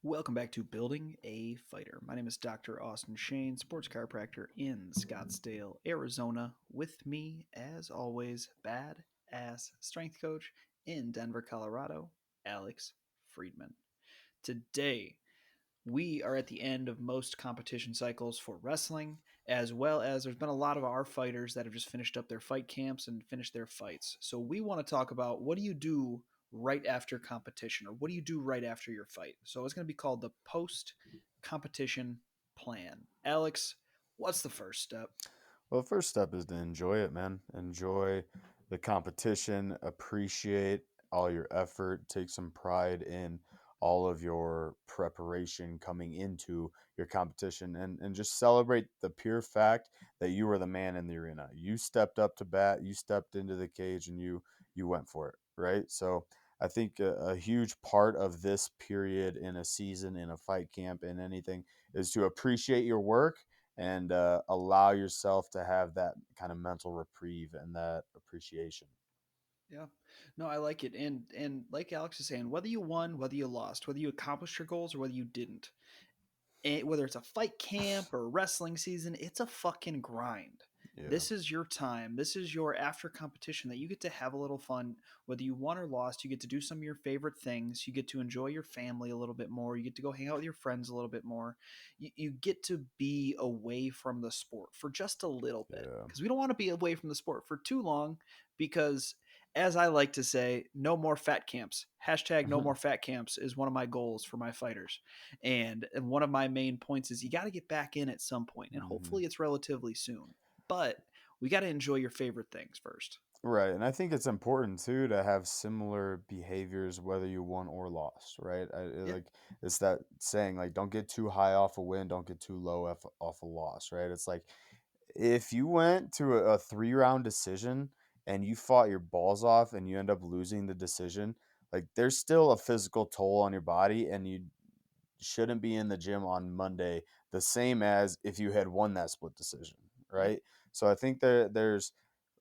Welcome back to Building a Fighter. My name is Dr. Austin Shane, sports chiropractor in Scottsdale, Arizona. With me, as always, badass strength coach in Denver, Colorado, Alex Friedman. Today, we are at the end of most competition cycles for wrestling, as well as there's been a lot of our fighters that have just finished up their fight camps and finished their fights. So we want to talk about what do you do right after competition, or what do you do right after your fight? So it's going to be called the post competition plan. Alex, what's the first step? Well, the first step is to enjoy it, man. Enjoy the competition, appreciate all your effort, take some pride in all of your preparation coming into your competition, and just celebrate the pure fact that you were the man in the arena. You stepped up to bat, you stepped into the cage, and you went for it, right? So I think a huge part of this period in a season, in a fight camp, in anything, is to appreciate your work and allow yourself to have that kind of mental reprieve and that appreciation. Yeah. No, I like it. And like Alex is saying, whether you won, whether you lost, whether you accomplished your goals or whether you didn't, whether it's a fight camp or wrestling season, it's a fucking grind. Yeah, This is your time. This is your after competition that you get to have a little fun. Whether you won or lost, you get to do some of your favorite things. You get to enjoy your family a little bit more. You get to go hang out with your friends a little bit more. You get to be away from the sport for just a little bit yeah. because we don't want to be away from the sport for too long because as I like to say, no more fat camps. Hashtag no more fat camps is one of my goals for my fighters. And one of my main points is you got to get back in at some point, and hmm hopefully it's relatively soon. But we got to enjoy your favorite things first. Right, and I think it's important too to have similar behaviors whether you won or lost, right? Yeah. Like it's that saying, like, don't get too high off a win, don't get too low off a loss, right? It's like if you went to a 3 round decision and you fought your balls off and you end up losing the decision, like there's still a physical toll on your body, and you shouldn't be in the gym on Monday the same as if you had won that split decision, Yep. right? So I think there's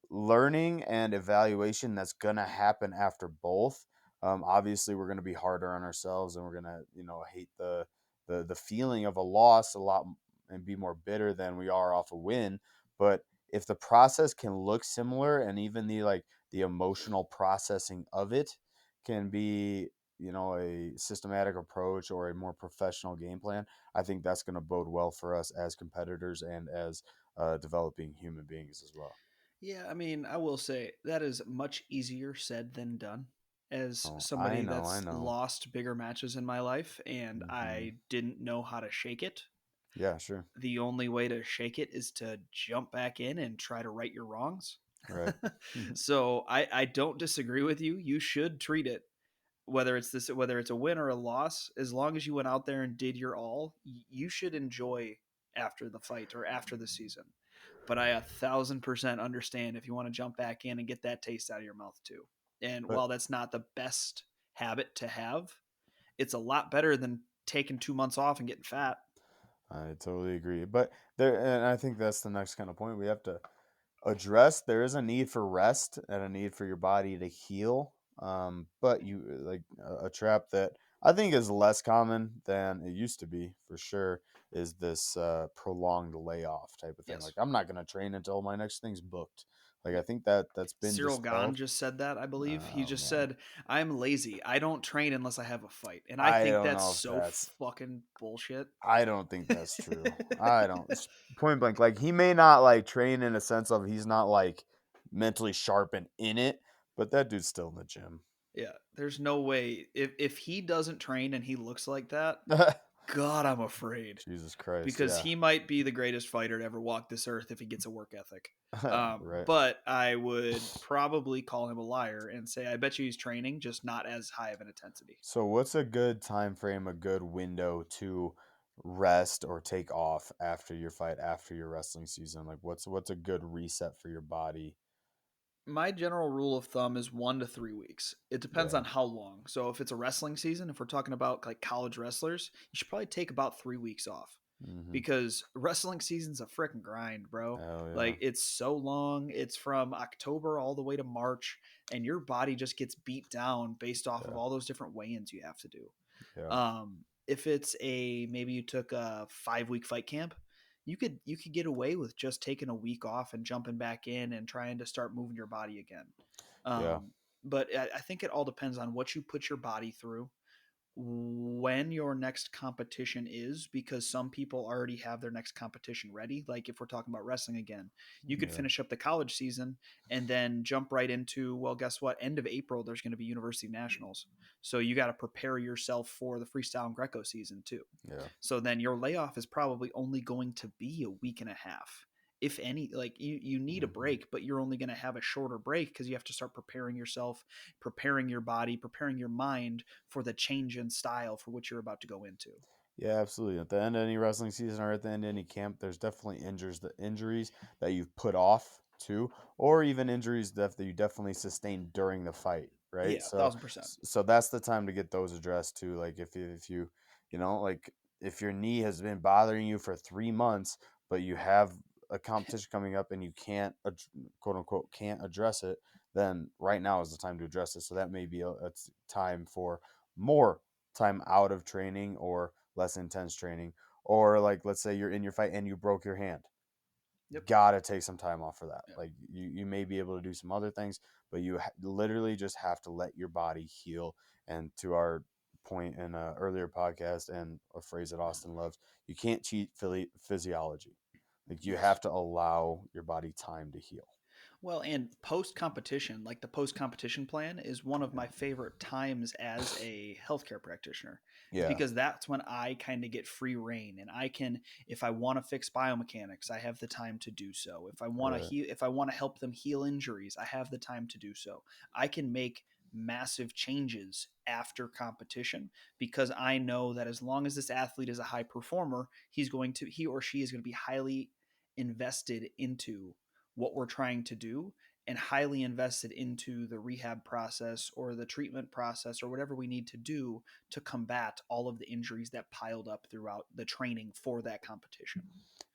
learning and evaluation that's going to happen after both. Obviously, we're going to be harder on ourselves, and we're going to hate the feeling of a loss a lot and be more bitter than we are off a win. But if the process can look similar, and even the emotional processing of it can be a systematic approach or a more professional game plan, I think that's going to bode well for us as competitors and as developing human beings as well. Yeah, I mean, I will say that is much easier said than done. As Oh, I somebody know, I that's know. lost bigger matches in my life and Hmm. I didn't know how to shake it, Yeah, sure. the only way to shake it is to jump back in and try to right your wrongs. Right. So I don't disagree with you. You should treat it whether it's a win or a loss, as long as you went out there and did your all, you should enjoy after the fight or after the season. But I 1,000% understand if you want to jump back in and get that taste out of your mouth too. And But while that's not the best habit to have, it's a lot better than taking 2 months off and getting fat. I totally agree. But there, and I think that's the next kind of point we have to address. There is a need for rest and a need for your body to heal. But you like a trap that I think is less common than it used to be for sure is this prolonged layoff type of thing. Like Yes. I'm not gonna train until my next thing's booked. Like I think that's been Cyril Gahn dispelled. just said that, I believe. He Oh just man, said, I'm lazy. I don't train unless I have a fight. And I I think don't that's know if so that's fucking bullshit. I don't think that's true. I don't. Point blank. Like he may not like train in a sense of he's not like mentally sharp and in it, but that dude's still in the gym. Yeah, there's no way. If he doesn't train and he looks like that, God, I'm afraid. Jesus Christ. Because Yeah. he might be the greatest fighter to ever walk this earth if he gets a work ethic. Right. But I would probably call him a liar and say, I bet you he's training, just not as high of an intensity. So what's a good time frame, a good window to rest or take off after your fight, after your wrestling season? Like what's a good reset for your body? My general rule of thumb is 1 to 3 weeks. It depends Yeah. on how long. So if it's a wrestling season, if we're talking about like college wrestlers, you should probably take about 3 weeks off. Mm-hmm. because wrestling season's a freaking grind, bro. Oh yeah. Like it's so long. It's from October all the way to March, and your body just gets beat down based off of Yeah. all those different weigh-ins you have to do. Yeah. If it's a maybe you took a 5 week fight camp, you could get away with just taking a week off and jumping back in and trying to start moving your body again. Yeah. But I think it all depends on what you put your body through, when your next competition is, because some people already have their next competition ready. Like if we're talking about wrestling again, you could Yeah. finish up the college season and then jump right into, well, guess what, end of April there's going to be university nationals, so you got to prepare yourself for the freestyle and Greco season too. Yeah. So then your layoff is probably only going to be a week and a half, if any. Like you need a Mm-hmm. break, but you're only going to have a shorter break because you have to start preparing yourself, preparing your body, preparing your mind for the change in style for what you're about to go into. Yeah, absolutely. At the end of any wrestling season or at the end of any camp, there's definitely injuries that you've put off too, or even injuries that you definitely sustained during the fight, right? Yeah, So 1000%. so that's the time to get those addressed too. Like if you like if your knee has been bothering you for 3 months, but you have a competition coming up and you can't quote unquote can't address it, then right now is the time to address it. So that may be a time for more time out of training or less intense training. Or like let's say you're in your fight and you broke your hand. Yep. Gotta take some time off for that. Yep. Like you may be able to do some other things, but you literally just have to let your body heal. And to our point in an earlier podcast and a phrase that Austin loves, you can't cheat physiology. Like you Yes. have to allow your body time to heal. Well, and post competition, like the post competition plan, is one of my favorite times as a healthcare practitioner, is Yeah, because that's when I kind of get free reign and I can, if I want to fix biomechanics, I have the time to do so. If I want to right. heal, if I want to help them heal injuries, I have the time to do so. I can make massive changes after competition because I know that as long as this athlete is a high performer, he or she is going to be highly invested into what we're trying to do and highly invested into the rehab process or the treatment process or whatever we need to do to combat all of the injuries that piled up throughout the training for that competition.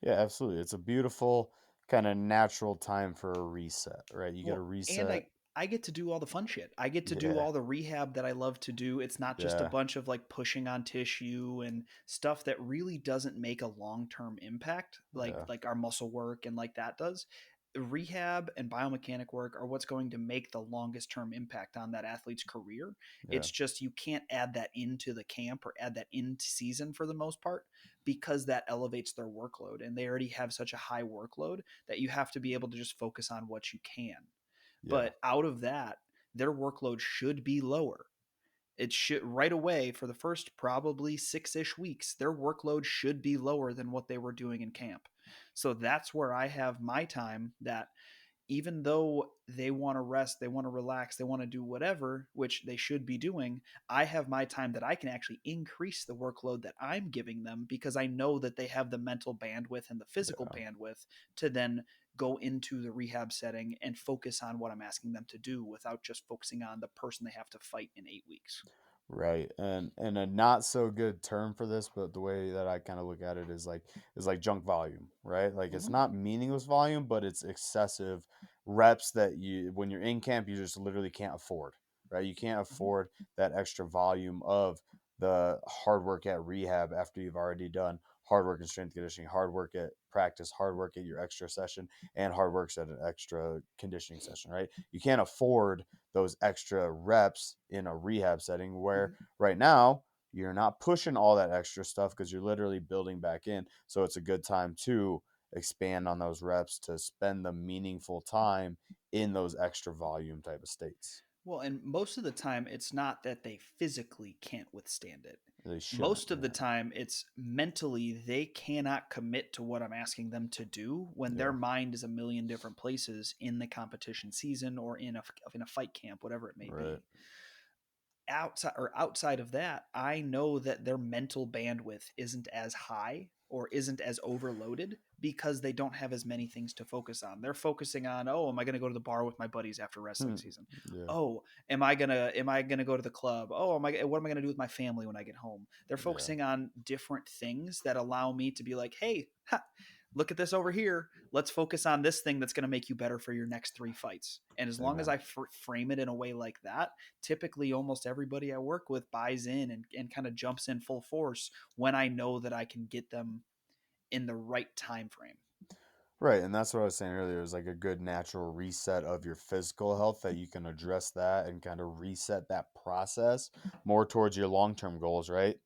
Yeah, absolutely. It's a beautiful kind of natural time for a reset, right? You get a Well, and reset. I get to do all the fun shit. I get to do Yeah, all the rehab that I love to do. It's not just a yeah, bunch of like pushing on tissue and stuff that really doesn't make a long-term impact yeah, like our muscle work and like that does. Rehab and biomechanic work are what's going to make the longest term impact on that athlete's career. yeah, It's just you can't add that into the camp or add that into season for the most part because that elevates their workload and they already have such a high workload that you have to be able to just focus on what you can. yeah, But out of that, their workload should be lower. It should right away for the first probably 6-ish weeks, their workload should be lower than what they were doing in camp. So that's where I have my time that even though they want to rest, they want to relax, they want to do whatever, which they should be doing, I have my time that I can actually increase the workload that I'm giving them because I know that they have the mental bandwidth and the physical yeah. bandwidth to then go into the rehab setting and focus on what I'm asking them to do without just focusing on the person they have to fight in 8 weeks. Right. And a not so good term for this, but the way that I kind of look at it is like junk volume, right? Like it's Mm-hmm. not meaningless volume, but it's excessive reps that you when you're in camp you just literally can't afford, right? You can't Mm-hmm. afford that extra volume of the hard work at rehab after you've already done hard work in strength conditioning, hard work at practice, hard work at your extra session, and hard works at an extra conditioning session, right? You can't afford those extra reps in a rehab setting where Mm-hmm. right now you're not pushing all that extra stuff because you're literally building back in. So it's a good time to expand on those reps to spend the meaningful time in those extra volume type of states. Well, and most of the time, it's not that they physically can't withstand it. They shouldn't. Most of the Yeah. time, it's mentally they cannot commit to what I'm asking them to do when their Yeah. mind is a million different places in the competition season or in a fight camp, whatever it may Right. be. Outside of that, I know that their mental bandwidth isn't as high or isn't as overloaded because they don't have as many things to focus on. They're focusing on, oh, am I going to go to the bar with my buddies after wrestling Hmm. season? Yeah. Oh, am I gonna go to the club? Oh, what am I gonna do with my family when I get home? They're Yeah. focusing on different things that allow me to be like, hey, ha, look at this over here. Let's focus on this thing that's gonna make you better for your next 3 fights. And as long as Amen. I frame it in a way like that, typically almost everybody I work with buys in and kind of jumps in full force when I know that I can get them in the right time frame. Right, and that's what I was saying earlier. Is like a good natural reset of your physical health that you can address that and kind of reset that process more towards your long-term goals, right?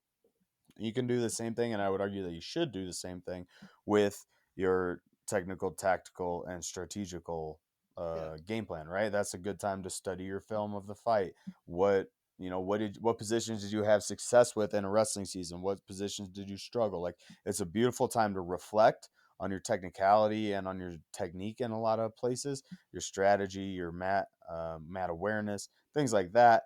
You can do the same thing, and I would argue that you should do the same thing with your technical, tactical, and strategical Yeah. game plan, right? That's a good time to study your film of the fight. What what positions did you have success with in a wrestling season? What positions did you struggle? Like, it's a beautiful time to reflect on your technicality and on your technique in a lot of places, your strategy, your mat awareness, things like that.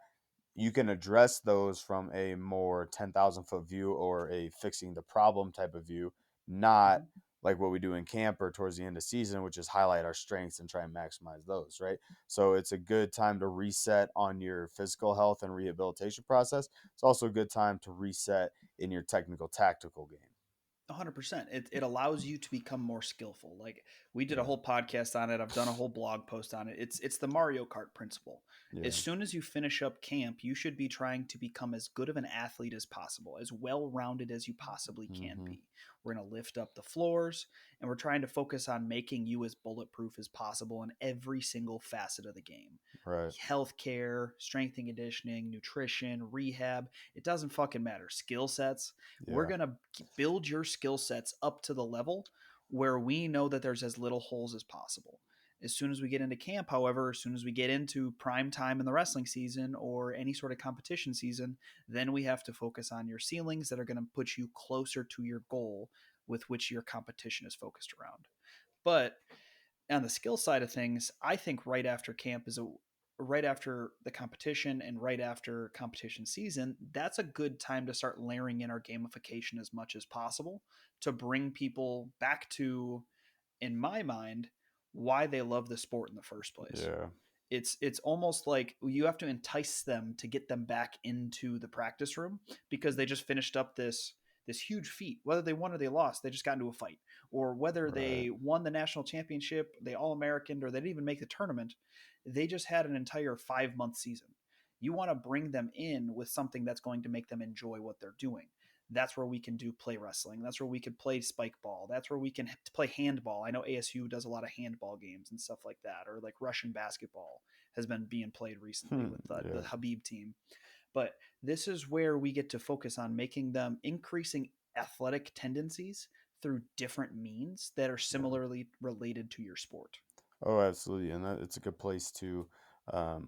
You can address those from a more 10,000-foot view or a fixing the problem type of view, not Mhm. like what we do in camp or towards the end of season, which is highlight our strengths and try and maximize those, right? So it's a good time to reset on your physical health and rehabilitation process. It's also a good time to reset in your technical tactical game. 100%. It allows you to become more skillful. Like we did a Yeah. whole podcast on it. I've done a whole blog post on it. It's the Mario Kart principle. As Yeah. soon as you finish up camp, you should be trying to become as good of an athlete as possible, as well-rounded as you possibly can Mm-hmm. be. We're going to lift up the floors and we're trying to focus on making you as bulletproof as possible in every single facet of the game. Right. Healthcare, strength and conditioning, nutrition, rehab, it doesn't fucking matter. Skill sets, we're Yeah. going to build your skill sets up to the level where we know that there's as little holes as possible. As soon as we get into camp, however, as soon as we get into prime time in the wrestling season or any sort of competition season, then we have to focus on your ceilings that are going to put you closer to your goal with which your competition is focused around. But on the skill side of things, I think right after the competition and right after competition season, that's a good time to start layering in our gamification as much as possible to bring people back to, in my mind, why they love the sport in the first place. Yeah. It's almost like you have to entice them to get them back into the practice room because they just finished up this huge feat. Whether they won or they lost, they just got into a fight, or whether Right. they won the national championship, they all American, or they didn't even make the tournament. They just had an entire 5 month season. You want to bring them in with something that's going to make them enjoy what they're doing. That's where we can do play wrestling. That's where we can play spike ball. That's where we can play handball. I know ASU does a lot of handball games and stuff like that, or like Russian basketball has been being played recently Hmm. with the Yeah. Habib team. But this is where we get to focus on making them increasing athletic tendencies through different means that are Yeah. similarly related to your sport. Oh, absolutely, and it's a good place to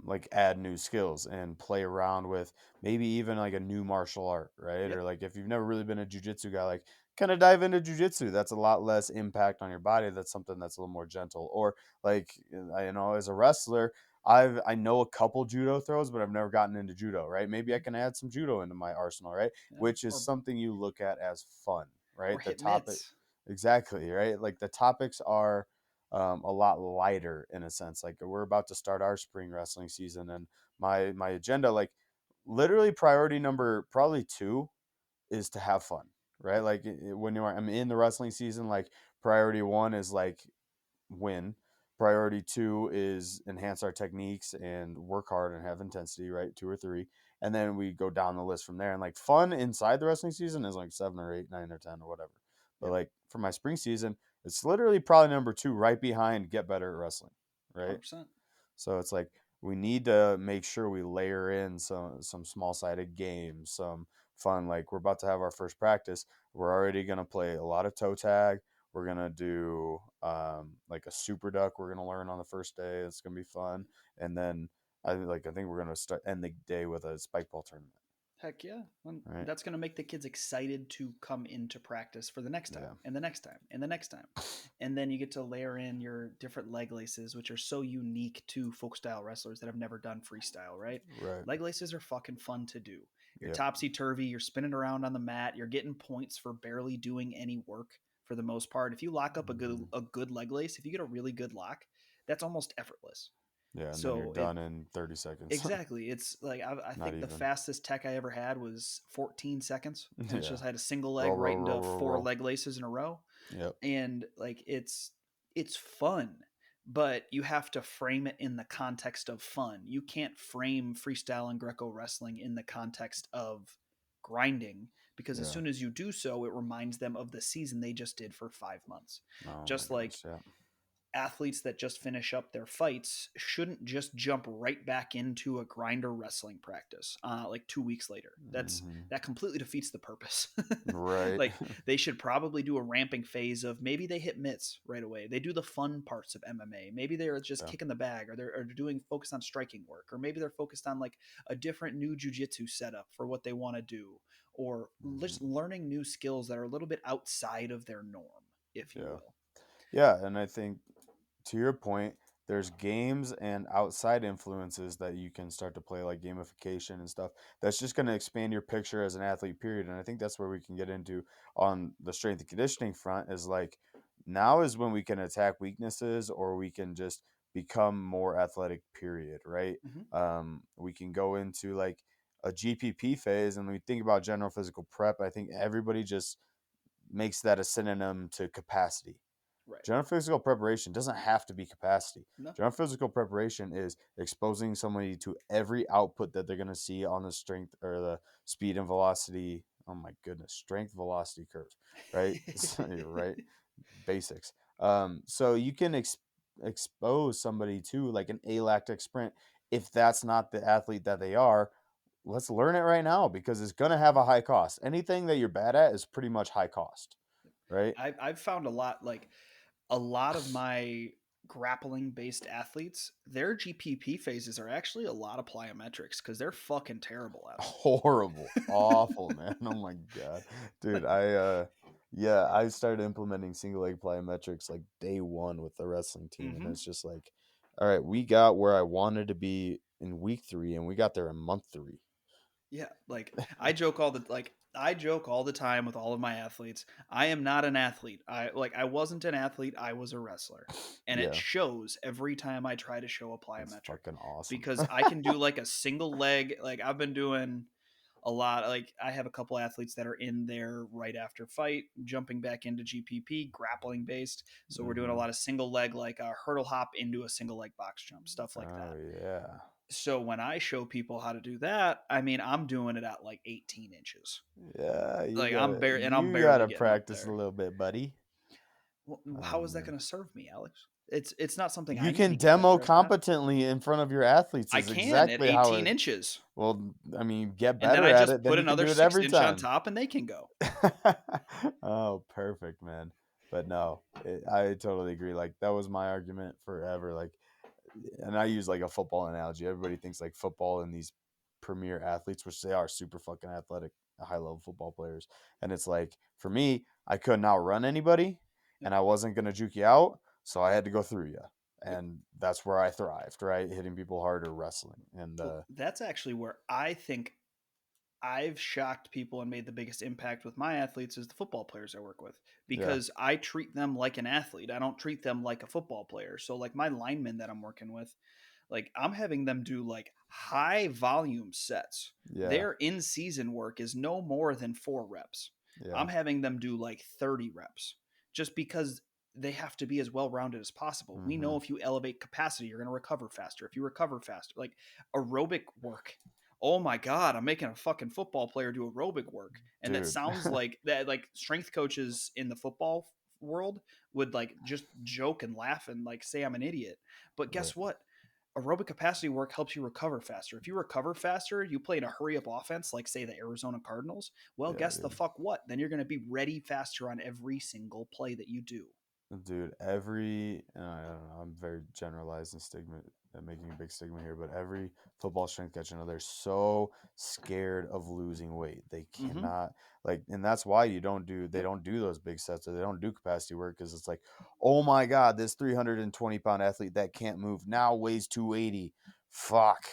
like add new skills and play around with maybe even like a new martial art, right? Or Yep. like if you've never really been a jujitsu guy, like kind of dive into jujitsu. That's a lot less impact on your body. That's something that's a little more gentle. Or like as a wrestler, I know a couple judo throws, but I've never gotten into judo, right? Maybe I can add some judo into my arsenal, right? Yeah. Which is something you look at as fun, Or right? The hit topic, mitts. exactly, right? Like the topics are a lot lighter in a sense. Like we're about to start our spring wrestling season, and my agenda, like literally priority number probably two, is to have fun, right? Like when I'm in the wrestling season, like priority one is like win. Priority two is enhance our techniques and work hard and have intensity, right? Two or three. And then we go down the list from there. And like fun inside the wrestling season is like seven or eight, nine or 10 or whatever. But Yep. like for my spring season, it's literally probably number two, right behind get better at wrestling, right? 100%. So it's like we need to make sure we layer in some small sided games, some fun. Like we're about to have our first practice. We're already gonna play a lot of toe tag. We're gonna do like a super duck. We're gonna learn on the first day. It's gonna be fun. And then I think we're gonna end the day with a spike ball tournament. Heck yeah. And Right? that's going to make the kids excited to come into practice for the next time Yeah. and the next time and the next time. And then you get to layer in your different leg laces, which are so unique to folk style wrestlers that have never done freestyle, right? Right. Leg laces are fucking fun to do. You're Yep. topsy turvy, you're spinning around on the mat, you're getting points for barely doing any work for the most part. If you lock up Mhm. a good leg lace, if you get a really good lock, that's almost effortless. Yeah, and then you're So it done in 30 seconds. exactly. It's like I Not think the even. fastest tech I ever had was 14 seconds, and it's Yeah. just I had a single leg Roll, right roll, roll, into roll, four roll. leg laces in a row, Yep. and like it's fun, but you have to frame it in the context of fun. You can't frame freestyle and Greco wrestling in the context of grinding, because as Yeah. soon as you do so, it reminds them of the season they just did for 5 months. Oh my Just like gosh. Yeah. athletes that just finish up their fights shouldn't just jump right back into a grinder wrestling practice like 2 weeks later. Hmm. That completely defeats the purpose. Right. Like they should probably do a ramping phase of maybe they hit mitts right away. They do the fun parts of MMA. Maybe they're just Yeah. kicking the bag, or they're doing focused on striking work, or maybe they're focused on like a different new jujitsu setup for what they want to do, or Hmm. just learning new skills that are a little bit outside of their norm, if you Yeah. will. Yeah. And I think to your point, there's games and outside influences that you can start to play, like gamification and stuff. That's just going to expand your picture as an athlete, period. And I think that's where we can get into on the strength and conditioning front is like now is when we can attack weaknesses or we can just become more athletic, period. Right. Hmm. We can go into like a GPP phase and when we think about general physical prep. I think everybody just makes that a synonym to capacity. Right. General physical preparation doesn't have to be capacity. No. General physical preparation is exposing somebody to every output that they're going to see on the strength or the speed and velocity. Oh my goodness, strength velocity curve, right? You're right. Basics. So you can expose somebody to like an alactic sprint if that's not the athlete that they are. Let's learn it right now because it's going to have a high cost. Anything that you're bad at is pretty much high cost, right? I've found a lot of my grappling based athletes, their GPP phases are actually a lot of plyometrics because they're fucking terrible at Horrible, awful, man. Oh my god, dude. Yeah, I started implementing single leg plyometrics like day one with the wrestling team, and them. it's just like, all right, we got where I wanted to be in week 3, and we got there in month 3. Yeah, like I joke all the time with all of my athletes. I am not an athlete. I wasn't an athlete. I was a wrestler, and it Yeah, shows every time I try to show a that's plyometric, fucking awesome. because I can do like a single leg. Like I've been doing a lot. Like I have a couple athletes that are in there right after fight, jumping back into GPP, grappling based. So we're doing a Hmm. lot of single leg, like a hurdle hop into a single leg box jump, stuff like Oh that. yeah, So when I show people how to do that, I mean, I'm doing it at like 18 inches. yeah. Like I'm You barely gotta getting up practice a there. little bit, buddy. Well, Oh how is that man. going to serve me, Alex? It's not something I You need to can get demo better at. That competently in front of your athletes I is can at exactly how 18 it. inches, Well, I mean, get and then better I at just it, then put you can another do it six every inch on time. top, and they can go. Oh, perfect, man. But no, I totally agree. Like that was my argument forever. Like, and I use like a football analogy. Everybody thinks like football and these premier athletes, which they are super fucking athletic, high level football players. And it's like for me, I couldn't outrun anybody, Yep. and I wasn't gonna juke you out, so I had to go through you. Yep. And that's where I thrived, right? Hitting people harder, wrestling, and Well, that's actually where I think I've shocked people and made the biggest impact with my athletes is the football players I work with, yeah, because I treat them like an athlete. I don't treat them like a football player. So like my linemen that I'm working with, like I'm having them do like high volume sets. yeah, Their in season work is no more than 4 reps. yeah. I'm having them do like 30 reps just because they have to be as well rounded as possible. We Mm-hmm. know if you elevate capacity, you're going to recover faster. If you recover faster, like aerobic work. Oh my God, I'm making a fucking football player do aerobic work. And that Dude. sounds like that, like strength coaches in the football world would like just joke and laugh and like say I'm an idiot. But Right. guess what? Aerobic capacity work helps you recover faster. If you recover faster, you play in a hurry up offense, like say the Arizona Cardinals. Well, Yeah, guess the dude. fuck what? Then you're going to be ready faster on every single play that you do. Dude, every I don't know, I'm very generalized and stigma making a big stigma here, but every football strength coach I know they're so scared of losing weight. They Mm-hmm. cannot like, and that's why they Yep. don't do those big sets or they don't do capacity work because it's like, oh my god, this 320-pound athlete that can't move now weighs 280. Fuck,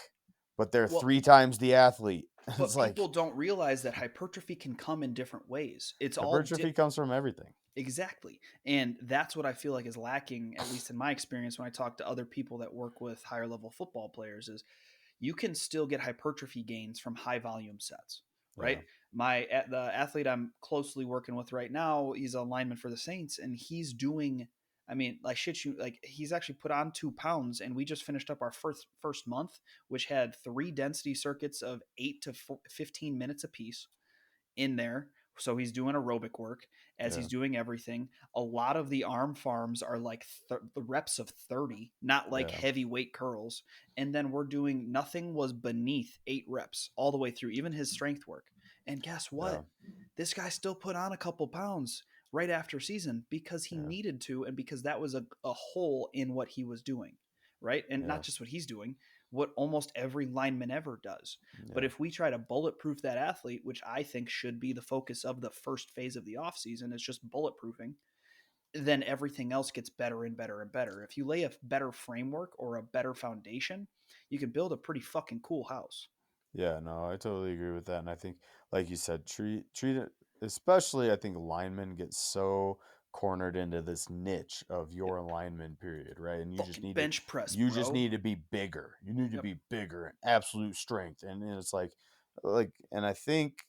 but they're Well, 3 times the athlete. but It's like people don't realize that hypertrophy can come in different ways. It's all hypertrophy comes from everything. Exactly. And that's what I feel like is lacking, at least in my experience when I talk to other people that work with higher level football players, is you can still get hypertrophy gains from high volume sets, Yeah, right? The athlete I'm closely working with right now, he's a lineman for the Saints, and he's doing. I mean, like shit, you like he's actually put on 2 pounds, and we just finished up our first month, which had 3 density circuits of 8 to 15 minutes apiece in there. So he's doing aerobic work as yeah, he's doing everything. A lot of the arm farms are like the reps of 30, not like yeah, heavyweight curls. And then we're doing nothing was beneath 8 reps all the way through, even his strength work. And guess yeah, what? This guy still put on a couple pounds right after season because he yeah, needed to and because that was a hole in what he was doing. Right. And yeah, not just what he's doing, what almost every lineman ever does. But yeah, if we try to bulletproof that athlete, which I think should be the focus of the first phase of the offseason, is just bulletproofing, then everything else gets better and better and better. If you lay a better framework or a better foundation, you can build a pretty fucking cool house. yeah. No, I totally agree with that, and I think, like you said, treat it. Especially, I think linemen get so cornered into this niche of Yep. your lineman period, right? And Fucking bench press, you just bro. need to be bigger. You need to Yep. be bigger and absolute strength, and it's like, and I think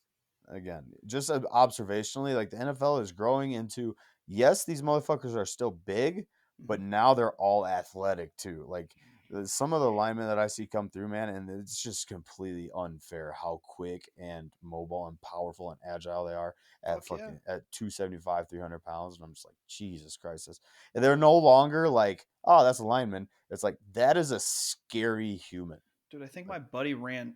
again, just observationally, like the NFL is growing into, yes, these motherfuckers are still big, but Mhm. now they're all athletic too. Like some of the linemen that I see come through, man, and it's just completely unfair how quick and mobile and powerful and agile they are at Fuck yeah. fucking at 275, 300 pounds. And I'm just like, Jesus Christ. And they're no longer like, oh, that's a lineman. It's like, that is a scary human. Dude, I think Like, my buddy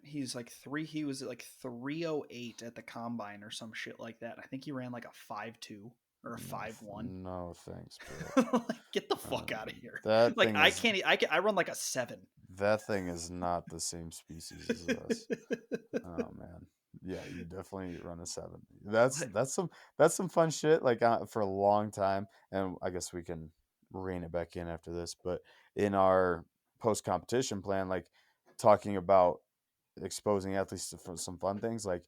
he was at like 308 at the combine or some shit like that. I think he ran like a 5.2 or a no, 5.1. no thanks, bro. Like, get the Uh, fuck out of here. that Like, thing I is can't, e- I can, I run like a 7. that thing is not the same species as us. Oh man. Yeah, you definitely run a 7. But That's some fun shit like for a long time, and I guess we can rein it back in after this, but in our post competition plan, like talking about exposing athletes to some fun things like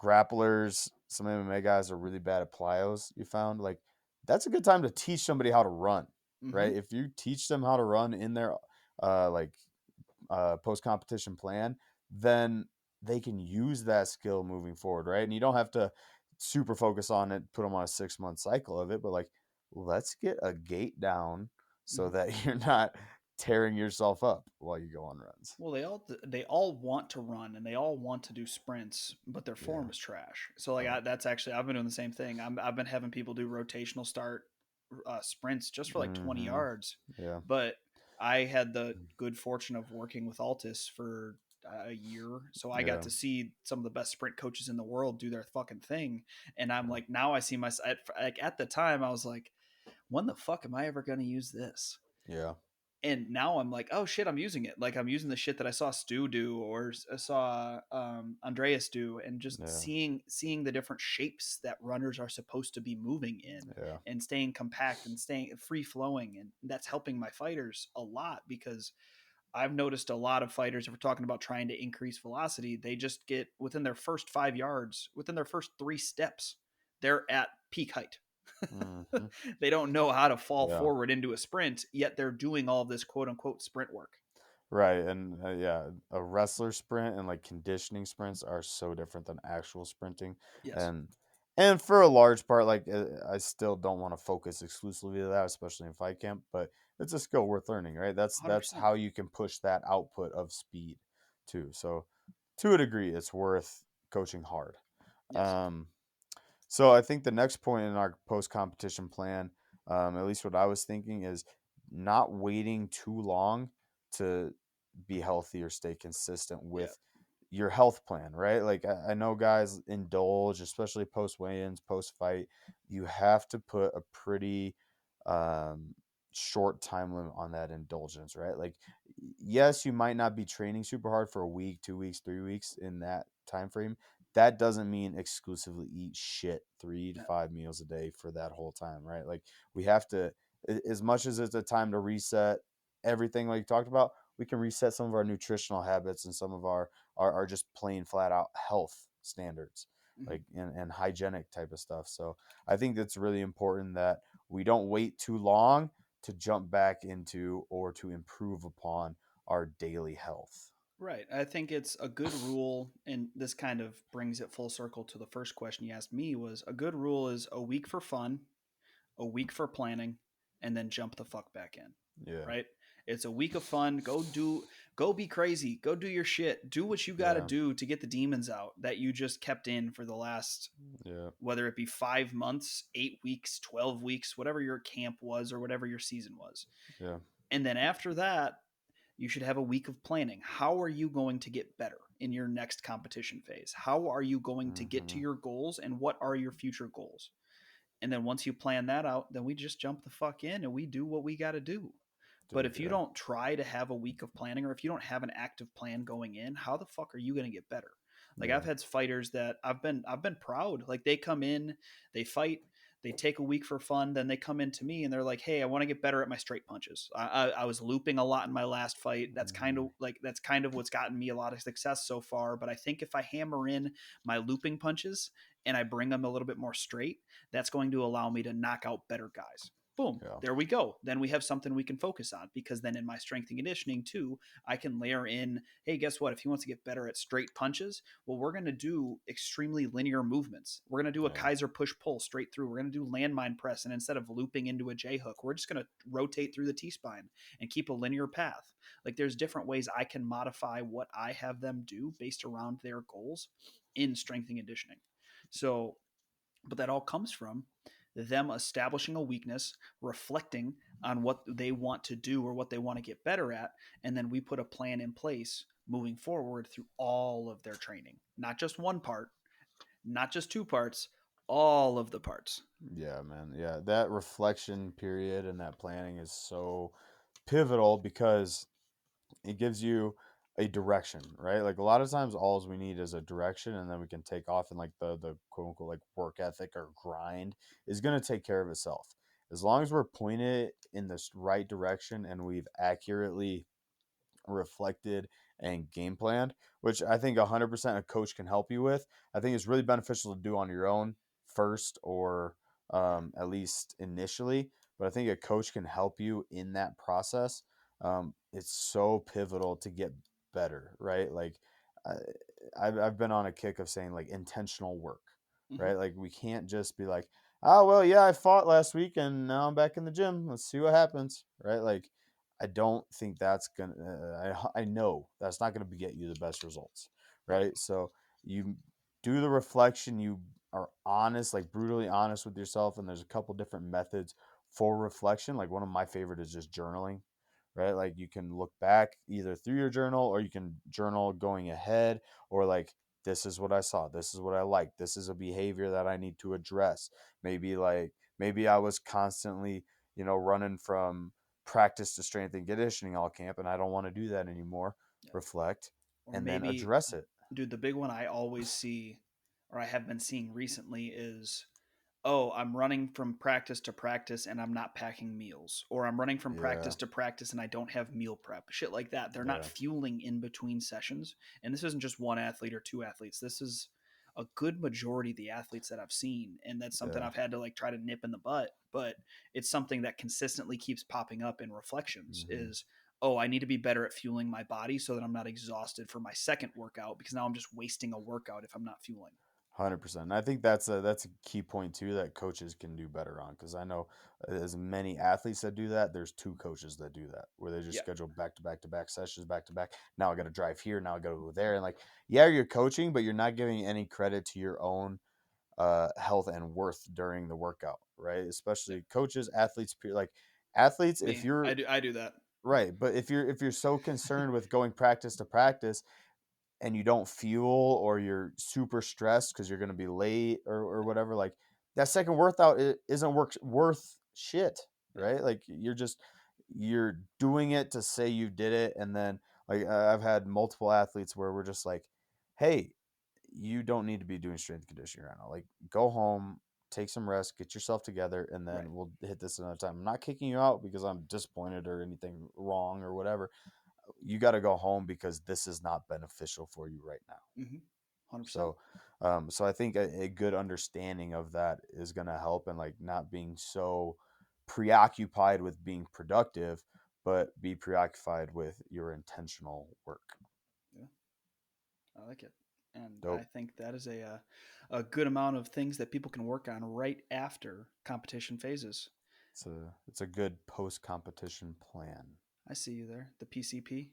grapplers, some MMA guys are really bad at plyos, you found, like that's a good time to teach somebody how to run, right? mhm. If you teach them how to run in their like post competition plan, then they can use that skill moving forward, right? And you don't have to super focus on it, put them on a 6 month cycle of it, but like, let's get a gait down so Mhm. that you're not tearing yourself up while you go on runs. Well, they all want to run and they all want to do sprints, but their Yeah. form is trash. So like Right. that's actually I've been doing the same thing. I've been having people do rotational start sprints just for like 20 Mm-hmm. yards. Yeah. But I had the good fortune of working with Altus for a year, so I got Yeah. to see some of the best sprint coaches in the world do their fucking thing. And I'm Yeah. like, now I see myself like at the time I was like, when the fuck am I ever going to use this? Yeah. And now I'm like, oh shit, I'm using it. Like I'm using the shit that I saw Stu do or saw Andreas do, and just Yeah. seeing the different shapes that runners are supposed to be moving in, Yeah. and staying compact and staying free flowing, and that's helping my fighters a lot because I've noticed a lot of fighters, if we're talking about trying to increase velocity, they just get within their first 5 yards, within their first 3 steps, they're at peak height. Mm-hmm. They don't know how to fall Yeah. forward into a sprint, yet they're doing all of this quote unquote sprint work. Right. And yeah, a wrestler sprint and like conditioning sprints are so different than actual sprinting. Yes, And for a large part, like I still don't want to focus exclusively to that, especially in fight camp, but it's a skill worth learning, right? That's 100%. how you can push that output of speed too. So to a degree, it's worth coaching hard. Yes. Um, so I think the next point in our post competition plan, at least what I was thinking, is not waiting too long to be healthy or stay consistent Yeah. with your health plan, right? Like I know guys indulge, especially post weigh-ins, post fight. You have to put a pretty um, short time limit on that indulgence, right? Like, yes, you might not be training super hard for a week, 2 weeks, 3 weeks in that time frame. That doesn't mean exclusively eat shit 3 to 5 meals a day for that whole time, right? Like we have to, as much as it's a time to reset everything like you talked about, we can reset some of our nutritional habits and some of our just plain flat out health standards. Mhm. like and hygienic type of stuff. So I think that's really important that we don't wait too long to jump back into or to improve upon our daily health. Right. I think it's a good rule, and this kind of brings it full circle to the first question you asked me was a good rule is a week for fun, a week for planning, and then jump the fuck back in. Yeah. Right? It's a week of fun. Go be crazy. Go do your shit. Do what you got to Yeah. do to get the demons out that you just kept in for the last, Yeah. whether it be 5 months, 8 weeks, 12 weeks, whatever your camp was or whatever your season was. Yeah. And then after that, you should have a week of planning. How are you going to get better in your next competition phase? How are you going to get to Hmm. your goals and what are your future goals? And then once you plan that out, then we just jump the fuck in and we do what we got to do. But Dude, if you yeah. don't try to have a week of planning or if you don't have an active plan going in, how the fuck are you going to get better? Like I've Yeah. had fighters that I've been proud. Like they come in, they fight, they take a week for fun, then they come into me and they're like, "Hey, I want to get better at my straight punches. I was looping a lot in my last fight. Hmm. That's kind of what's gotten me a lot of success so far. But I think if I hammer in my looping punches and I bring them a little bit more straight, that's going to allow me to knock out better guys." Boom, Yeah. there we go. Then we have something we can focus on because then in my strength and conditioning too, I can layer in, hey, guess what? If he wants to get better at straight punches, well, we're going to do extremely linear movements. We're going to do a Yeah. Kaiser push pull straight through. We're going to do landmine press. And instead of looping into a J hook, we're just going to rotate through the T spine and keep a linear path. Like there's different ways I can modify what I have them do based around their goals in strength and conditioning. So, but that all comes from them establishing a weakness, reflecting on what they want to do or what they want to get better at, and then we put a plan in place moving forward through all of their training. Not just one part, not just two parts, all of the parts. Yeah, man. Yeah, that reflection period and that planning is so pivotal because it gives you a direction, right? Like a lot of times, all we need is a direction, and then we can take off, and like the quote unquote like work ethic or grind is gonna take care of itself as long as we're pointed in this right direction and we've accurately reflected and game planned, which I think 100% a coach can help you with. I think it's really beneficial to do on your own first or at least initially. But I think a coach can help you in that process. It's so pivotal to get better, right? Like, I, I've been on a kick of saying like intentional work, Mm-hmm. right? Like, we can't just be like, oh, well, yeah, I fought last week and now I'm back in the gym. Let's see what happens, right? Like, I don't think that's gonna. I know that's not gonna get you the best results, Right. right? So you do the reflection. You are honest, like brutally honest with yourself, and there's a couple different methods for reflection. Like one of my favorite is just journaling, right? Like you can look back either through your journal or you can journal going ahead, or like this is what I saw, this is what I like, this is a behavior that I need to address. Maybe I was constantly running from practice to strength and conditioning all camp and I don't want to do that anymore. Yeah. Reflect Or and then maybe, address it. dude, the big one I always see, or I have been seeing recently, is oh, I'm running from practice to practice and I'm not packing meals, or I'm running from Yeah. practice to practice and I don't have meal prep, shit like that. They're not Yeah. fueling in between sessions. And this isn't just one athlete or two athletes. This is a good majority of the athletes that I've seen. And that's something Yeah. I've had to like try to nip in the butt, but it's something that consistently keeps popping up in reflections Hmm. is, oh, I need to be better at fueling my body so that I'm not exhausted for my second workout because now I'm just wasting a workout if I'm not fueling. 100%. And I think that's a key point too that coaches can do better on, because I know as many athletes that do that, there's two coaches that do that where they just Yeah. schedule back to back to back sessions back to back. Now I got to drive here, now I got to go there, and like yeah, you're coaching, but you're not giving any credit to your own health and worth during the workout, right? Yep. Especially coaches, athletes, like athletes, if Me. you're I do that. right, but if you're so concerned with going practice to practice and you don't fuel or you're super stressed because you're going to be late or whatever, like that second workout isn't worth shit, Yeah. right? Like you're doing it to say you did it, and then like I've had multiple athletes where we're just like, hey, you don't need to be doing strength conditioning right now. Like go home, take some rest, get yourself together, and Right. then we'll hit this another time. I'm not kicking you out because I'm disappointed or anything wrong or whatever. You got to go home because this is not beneficial for you right now. Mm-hmm. 100%. So I think a good understanding of that is going to help, and like not being so preoccupied with being productive, but be preoccupied with your intentional work. Yeah, I like it. And I Dope. think that is a good amount of things that people can work on right after competition phases. It's a good post competition plan. I see you there, the PCP.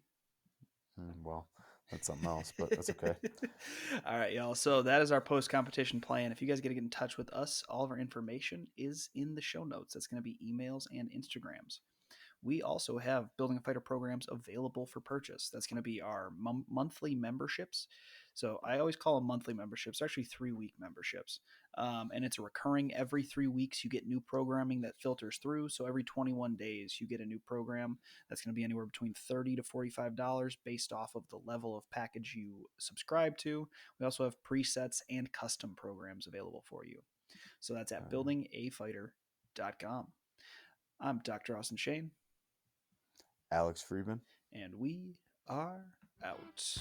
Well, that's something else, but that's okay. All right, y'all. So that is our post competition plan. If you guys get to get in touch with us, all of our information is in the show notes. That's going to be emails and Instagrams. We also have Building a Fighter programs available for purchase. That's going to be our monthly memberships. So I always call them monthly memberships. They're actually 3-week memberships. And it's recurring. Every 3 weeks, you get new programming that filters through. So every 21 days, you get a new program that's going to be anywhere between $30 to $45 based off of the level of package you subscribe to. We also have presets and custom programs available for you. So that's at buildingafighter.com. I'm Dr. Austin Shane. Alex Friedman. And we are out.